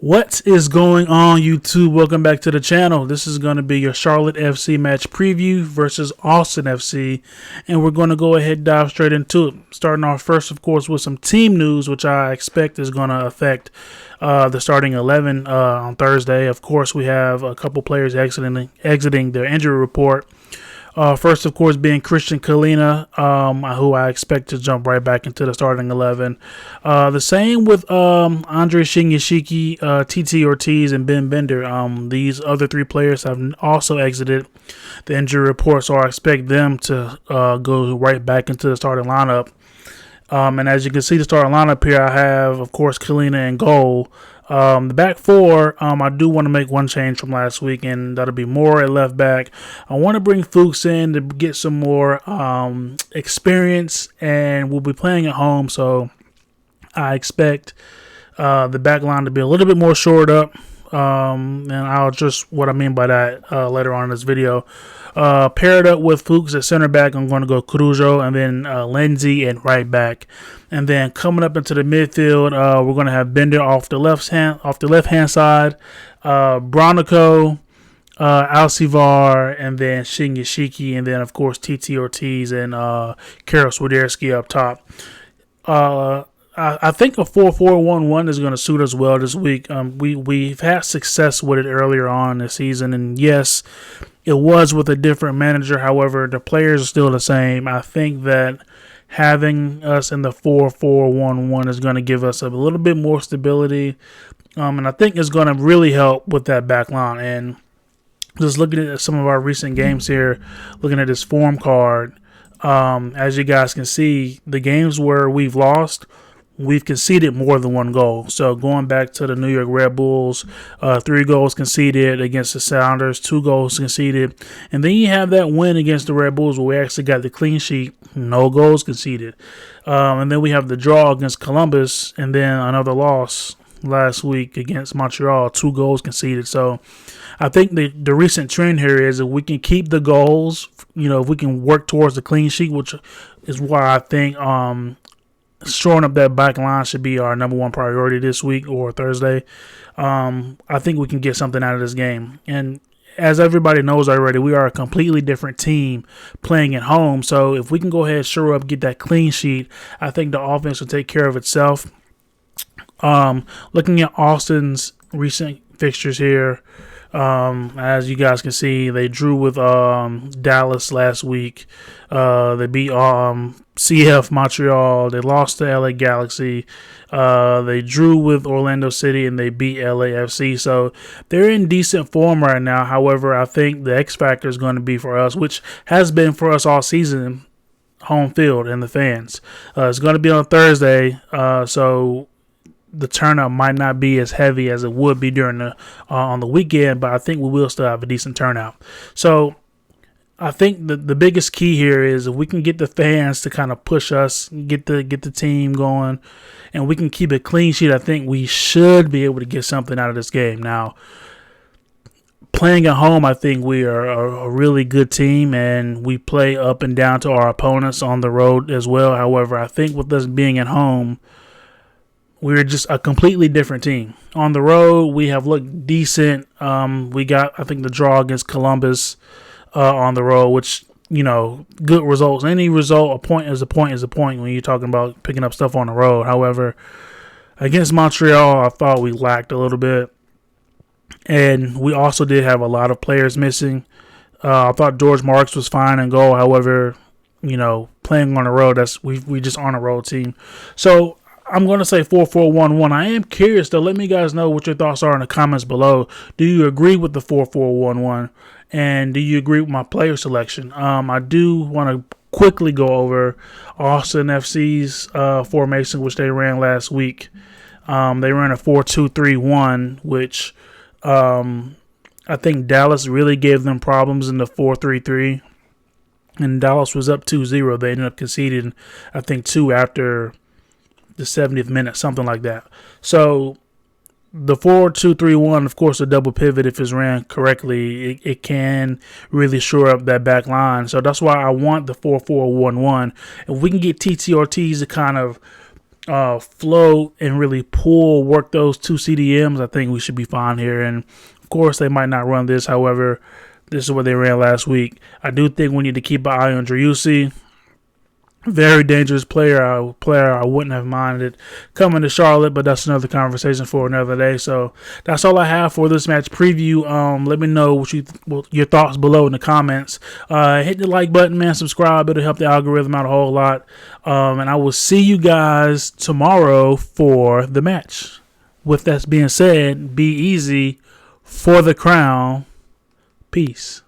What is going on, YouTube? Welcome back to the channel. This is going to be your Charlotte FC match preview versus Austin FC, and we're going to go ahead and dive straight into it. Starting off first, of course, with some team news, which I expect is going to affect the starting 11 on Thursday. Of course, we have a couple players exiting their injury report. First, of course, being Christian Kahlina, who I expect to jump right back into the starting 11. The same with Andre Shinyashiki, TT Ortiz, and Ben Bender. These other three players have also exited the injury report, so I expect them to go right back into the starting lineup. And as you can see, the starting lineup here, I have, of course, Kahlina in goal. The back four, I do want to make one change from last week, and that'll be Moore at left back. I want to bring Fuchs in to get some more experience, and we'll be playing at home, so I expect the back line to be a little bit more shored up. And I'll just what I mean by that later on in this video. Paired up with Fuchs at center back, I'm going to go Cruzo, and then Lindsay at right back. And then coming up into the midfield, we're going to have Bender off the left hand side, Bronico, Alcivar, and then Shinyashiki, and then of course TT Ortiz and Karol Swiderski up top. I think a 4-4-1-1 is going to suit us well this week. We've had success with it earlier on in the season, and yes, it was with a different manager. However, the players are still the same. I think that having us in the 4-4-1-1 is going to give us a little bit more stability, and I think it's going to really help with that back line. And just looking at some of our recent games here, looking at this form card, as you guys can see, the games where we've lost, we've conceded more than one goal. So going back to the New York Red Bulls, 3 goals conceded against the Sounders, 2 goals conceded. And then you have that win against the Red Bulls where we actually got the clean sheet, no goals conceded. And then we have the draw against Columbus, and then another loss last week against Montreal, 2 goals conceded. So I think the recent trend here is if we can keep the goals, if we can work towards the clean sheet, which is why I think shoring up that back line should be our number one priority this week or Thursday. I think we can get something out of this game. And as everybody knows already, we are a completely different team playing at home. So if we can go ahead, shore up, get that clean sheet, I think the offense will take care of itself. Looking at Austin's recent fixtures here, as you guys can see, they drew with Dallas last week. They beat CF Montreal. They lost to LA Galaxy. They drew with Orlando City, and they beat LAFC. So they're in decent form right now. However, I think the X factor is going to be for us, which has been for us all season, home field and the fans. It's going to be on Thursday, so the turnout might not be as heavy as it would be during the on the weekend, but I think we will still have a decent turnout. So I think the biggest key here is if we can get the fans to kind of push us, get the team going, and we can keep a clean sheet, I think we should be able to get something out of this game. Now, playing at home, I think we are a really good team, and we play up and down to our opponents on the road as well. However, I think with us being at home, we're just a completely different team. On the road, we have looked decent. We got, I think, the draw against Columbus on the road, which, good results. Any result, a point is a point is a point when you're talking about picking up stuff on the road. However, against Montreal, I thought we lacked a little bit. And we also did have a lot of players missing. I thought George Marks was fine in goal. However, playing on the road, we just aren't a road team. So I'm going to say 4-4-1-1. I am curious, though. Let me guys know what your thoughts are in the comments below. Do you agree with the 4-4-1-1? And do you agree with my player selection? I do want to quickly go over Austin FC's formation, which they ran last week. They ran a 4-2-3-1, which I think Dallas really gave them problems in the 4-3-3. And Dallas was up 2-0. They ended up conceding, I think, 2 after the 70th minute, something like that. So the 4-2-3-1, of course, a double pivot, if it's ran correctly, it can really shore up that back line. So that's why I want the 4-4-1-1. If we can get TT Ortiz to kind of float and really work those two CDMs, I think we should be fine here. And of course, they might not run this. However, this is what they ran last week. I do think we need to keep an eye on Driussi. Very dangerous player. I wouldn't have minded coming to Charlotte, but that's another conversation for another day. So that's all I have for this match preview. Let me know what your thoughts below in the comments. Hit the like button, man. Subscribe. It'll help the algorithm out a whole lot. And I will see you guys tomorrow for the match. With that being said, be easy for the crown. Peace.